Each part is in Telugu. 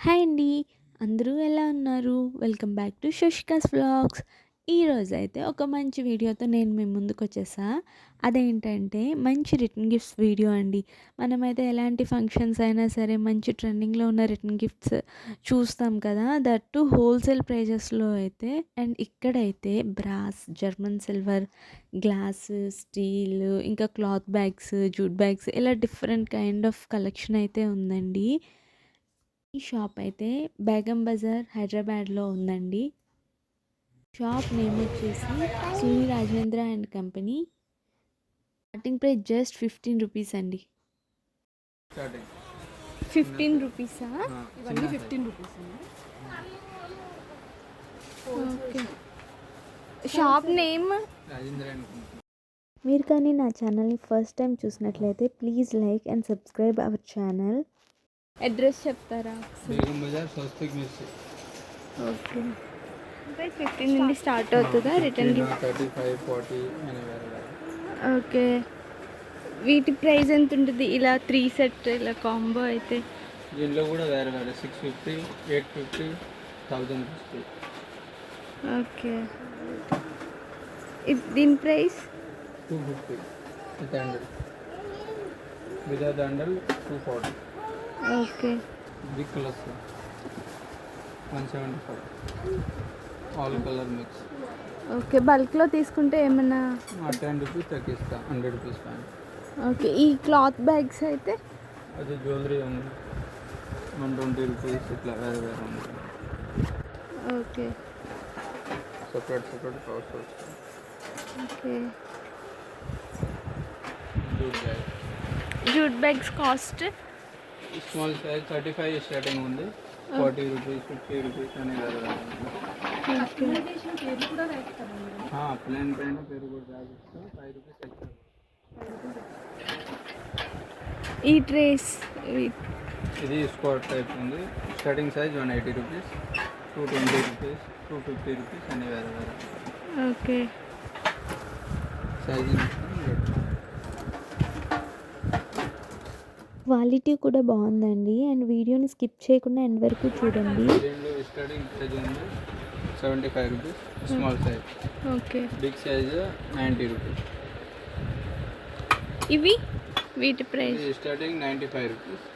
హాయ్ అండి. అందరూ ఎలా ఉన్నారు? Welcome back to Sasikas vlogs. ఈరోజైతే ఒక మంచి వీడియోతో నేను మీ ముందుకొచ్చేసా. అదేంటంటే మంచి రిటర్న్ గిఫ్ట్స్ వీడియో అండి. మనమైతే ఎలాంటి ఫంక్షన్స్ అయినా సరే మంచి ట్రెండింగ్‌లో ఉన్న రిటర్న్ గిఫ్ట్స్ చూస్తాం కదా! దట్ టూ హోల్‌సేల్ ప్రైజెస్‌లో అయితే అండ్ ఇక్కడైతే brass, German silver, glass, steel ఇంకా క్లాత్ బ్యాగ్స్, జూట్ బ్యాగ్స్ ఇలా డిఫరెంట్ కైండ్ ఆఫ్ కలెక్షన్ అయితే ఉందండి. ఈ షాప్ అయితే బేగం బజార్ హైదరాబాద్లో ఉందండి. షాప్ నేమ్ వచ్చేసి Suni Rajendra and company. Starting price just 15 rupees అండి. స్టార్టింగ్ 15 రూపీసా? ఇవన్నీ 15 rupees. Okay. Shop name Rajendra అనుకుంటున్నాను. మీరు కానీ నా ఛానల్ని ఫస్ట్ టైం చూసినట్లయితే please like and subscribe our channel. Address చెప్తారా? బేగం బజార్ స్వస్తిక్ మిర్చి. ఓకే. ప్రైస్ 15 నుండి స్టార్ట్ అవుతుందా రిటర్న్ గిఫ్ట్? 35, 40 అని వేరే వేరే. ఓకే. వీటి ప్రైస్ ఎంత ఉంటుంది? ఇలా 3 సెట్ ఇలా కాంబో అయితే దీనిలో కూడా వేరే వేరే 650, 850, 1050. ఓకే. దీని price 250 with handle. Without handle 240. Okay. Big colours 175. All colour mix. Okay. బల్క్లో తీసుకుంటే ఏమన్నా 10 రూపీస్ తగ్గిస్తా, 100 రూపీస్ పైన. ఓకే. ఈ క్లాత్ బ్యాగ్స్ అయితే అది జ్యువెలరీ ఉంది 120 రూపీస్, ఇట్లా వేరే వేరే ఉంది. ఓకే. సపరేట్ కాస్ట్ వస్తుంది. Okay. Jute bag. Jute bags cost small size 35 starting ఉంది. 40 రూపీస్, 50 రూపీస్ అని వేరే వేరే ఉంది. ఓకే. ప్లేన్ పైన పేరు కూడా రాసిస్తాం. 5 రూపీస్ ఎక్స్ట్రా. ఈ ట్రేస్ ఇది స్క్వాడ్ టైప్ ఉంది. Starting size 180 rupees, 220 rupees, 250 rupees అని వేరే వేరే. ఓకే. సైజ్ క్వాలిటీ కూడా బాగుందండి అండ్ వీడియోని స్కిప్ చేయకుండా ఎండ్ వరకు చూడండి. దీనిలో స్టార్టింగ్ సైజ్ ఉంది 75 rupees small size. Okay. Big size 90 rupees. ఇవి వీటి ప్రైస్ ఇది స్టార్టింగ్ 95 రూపీస్.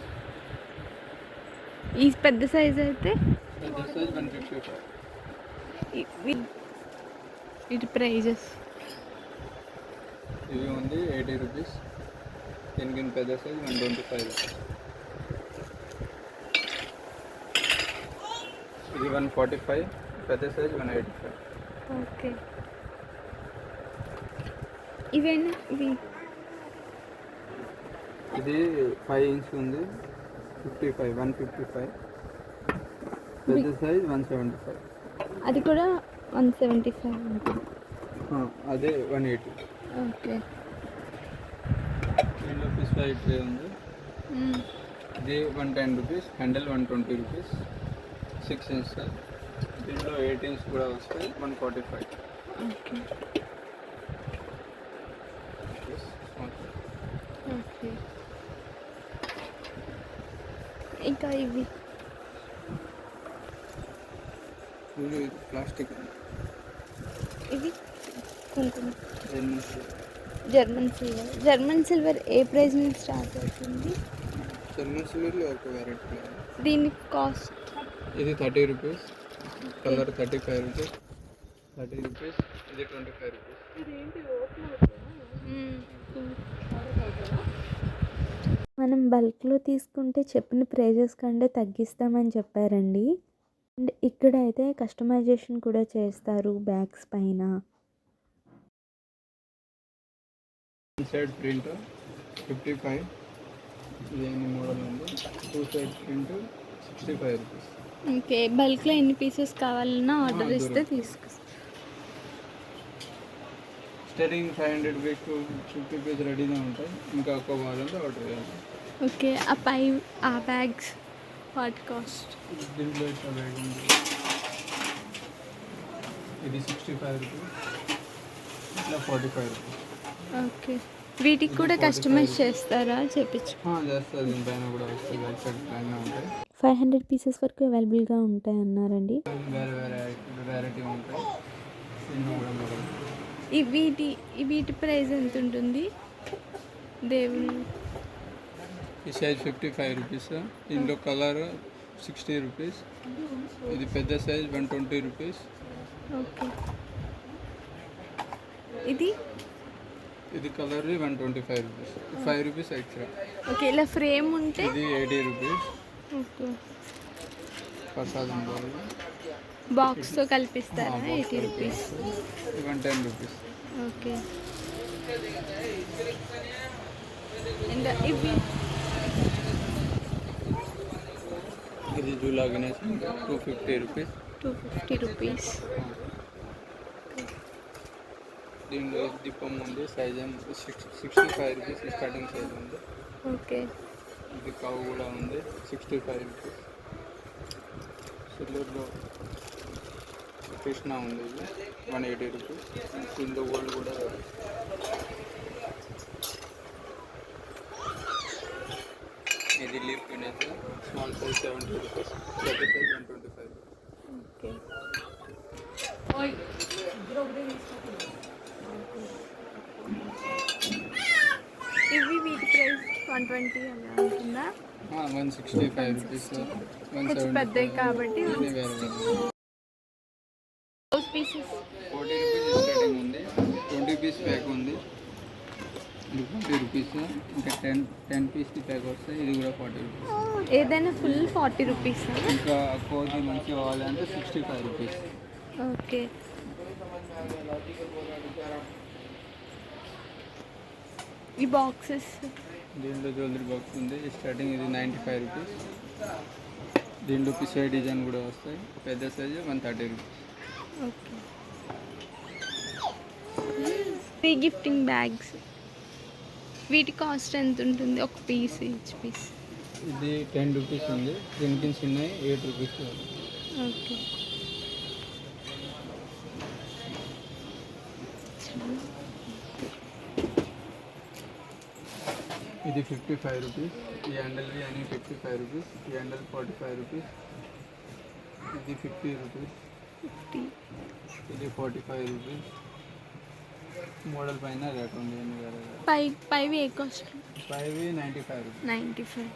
ఈ పెద్ద సైజ్ అయితే పెద్ద సైజ్ 155. వీటి ప్రైజెస్ ఇవి ఉంది 80 రూపీస్. దీనికి పెద్ద సైజ్ 125 రూపీస్. ఇది 145, పెద్ద సైజ్ 185. ఓకే. ఇవేనా ఇవి ఇది 5 ఇంచ్ ఉంది 155. పెద్ద సైజ్ 175. అది కూడా 175 ఉంటుంది. అదే 180. ఓకే. దీనిలో ఫిష్ ఫ్రై ట్రే ఉంది. ఇది 110 రూపీస్. Handle 120 rupees. 6 ఇంచ్. దీనిలో 8 ఇంచ్ కూడా వస్తాయి 145. ఓకే. ఓకే. ఇంకా ఇవి ఇది ప్లాస్టిక్. ఇవి కుంకుమ జర్మన్ జర్మన్ సిల్వర్ ఏ ప్రైస్ నుంచి స్టార్ట్ అవుతుంది? సిల్వర్లో ఒక వెరైటీ. దీని కాస్ట్ ఇది 30 రూపీస్. Colour 35 rupees. 30 రూపీస్. ఇది 25 రూపీస్. మనం బల్క్లో తీసుకుంటే చెప్పిన ప్రైజెస్ కంటే తగ్గిస్తామని చెప్పారండి. అండ్ ఇక్కడ అయితే కస్టమైజేషన్ కూడా చేస్తారు బ్యాగ్స్ పైన. Side print 55. ఇదేమి మోడల్ ఉంది. 2 సైడ్ ప్రింట్ 65 రూపీస్. ఓకే. బల్క్లో ఎన్ని పీసెస్ కావాలన్నా ఆర్డర్ ఇస్తే తీసుకొస్తాం. స్టార్టింగ్ 500 రూపీస్ టు 50 రూపీస్ రెడీగా ఉంటాయి. ఇంకా ఎక్కువ కావాలంటే ఆర్డర్ చేయాలి. ఓకే. ఆ బ్యాగ్స్ వాటి కాస్ట్ దీంట్లో ఇట్లా బ్యాగ్ ఉంది. ఇది 65 రూపీస్. ఇట్లా 45 రూపీస్. ఓకే. వీటికి ఇది కూడా 45 కస్టమైజ్ చేస్తారా? చేపించు. చేస్తారు, దీనిపైన కూడా వస్తాయి, బ్యాక్ సైడ్ పైన ఉంటాయి. 500 పీసెస్ వరకు అవైలబుల్గా ఉంటాయి అన్నారండి. వేరే వేరే వెరైటీ ఉంటాయి, దీనిలో కూడా మోడల్. వీటి ప్రైస్ ఎంత ఉంటుంది? దేవుని ఈ సైజ్ 55 రూపీస్, దీనిలో కలర్ 60 రూపీస్, ఇది పెద్ద సైజ్ 120 రూపీస్. ఓకే. ఇది colour 125 rupees, 5 rupees extra. Okay. ఇలా ఫ్రేమ్ ఉంటే ఇది 80 రూపీస్. ఓకే. ప్రసాదం బాల్ బాక్స్తో కల్పిస్తారా? 80 రూపీస్. 110 రూపీస్. ఓకే. ఇంకా ఇవి ఇది జూలా గణేష్ 250 రూపీస్. 250 రూపీస్. దీనిలో దీపం ఉంది, సైజ్ 65 రూపీస్ స్టార్టింగ్ సైజ్ ఉంది. ఓకే. ఇది కావు కూడా ఉంది, 65 రూపీస్. సిల్వర్లో కృష్ణ ఉంది, ఇది 180 రూపీస్. దీనిలో గోల్డ్ కూడా. ఇది leaf Ganesh small size 70 rupees, పెద్ద సైజ్ 125. ఓకే. ఇవి వీటి ప్రైస్ 120 అలా ఉంటుందా? 165 రూపీస్, కొంచెం పెద్దవి కాబట్టి వేరే పీసెస్ 40 రూపీస్ స్టార్టింగ్ ఉంది, 20 పీస్ ప్యాక్ ఉంది, ఇది 40 రూపీస్. ఇంకా 10 పీస్కి ప్యాక్ వస్తాయి, ఇది కూడా 40 రూపీస్. ఏదైనా ఫుల్ 40 రూపీస్. ఇంకా కోది మంచిగా కావాలంటే 65 రూపీస్. ఓకే. ఈ బాక్సెస్ దీంట్లో జ్యువెలరీ బాక్స్ ఉంది, స్టార్టింగ్ ఇది 95 రూపీస్. దీంట్లో పిసై డిజైన్ కూడా వస్తాయి, పెద్ద size 130 rupees. Okay. Free gifting bags వీటి కాస్ట్ ఎంత ఉంటుంది? ఒక పీస్, ఈచ్ పీస్. ఇది 10 రూపీస్ ఉంది, దీనికి చిన్నవి 8 రూపీస్. ఓకే. ఇది 55 రూపీస్. ఈ హ్యాండిల్వి అని 55 రూపీస్, ఈ హ్యాండిల్ 45 రూపీస్. ఇది 50 రూపీస్, ఇది 45 రూపీస్. మోడల్ పైన రేట్ ఉంది, అన్ని వేరే. పైవి ఏ కాస్ట్? పైవి 95 రూపీస్. 95.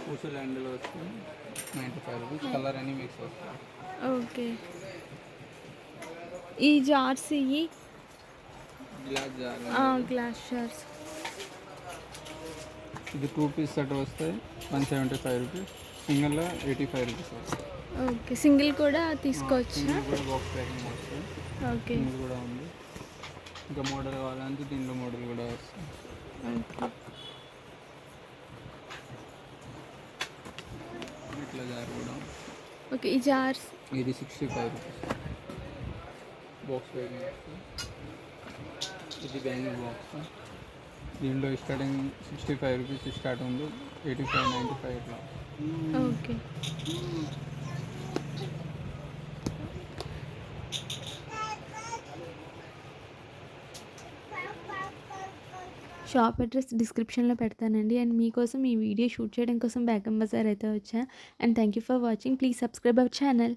పూసల హ్యాండిల్ వస్తుంది 95 రూపీస్, కలర్ అని మిక్స్ వస్తుంది. ఓకే. ఈ జార్స్ ఇవి గ్లాస్ జార్, గ్లాస్ జార్స్. ఇది 2 పీస్ సెట్ వస్తాయి, 175 రూపీస్. సింగిల్లో 85 రూపీస్ వస్తాయి. ఓకే. సింగిల్ కూడా తీసుకోవచ్చా? సింగిల్ కూడా బాక్స్ ప్యాకింగ్ వస్తాయి. ఓకే. సింగిల్ కూడా ఉంది. ఇంకా మోడల్ కావాలంటే దీనిలో మోడల్ కూడా వస్తుంది. ఓకే. ఇట్లా జార్ కూడా. ఓకే. ఈ జార్స్ ఇది 65 రూపీస్, బాక్స్ ప్యాకింగ్ వస్తుంది. ఇది బ్యాంగిల్ బాక్స్, దీనిలో స్టార్టింగ్ 65 రూపీస్ స్టార్ట్ ఉంది, 85, 95 ఇట్లా. ఓకే. షాప్ అడ్రస్ డిస్క్రిప్షన్లో పెడతానండి. అండ్ మీకోసం ఈ వీడియో షూట్ చేయడం కోసం బేగం బజార్ అయితే వచ్చా. And thank you for watching. Please subscribe our channel.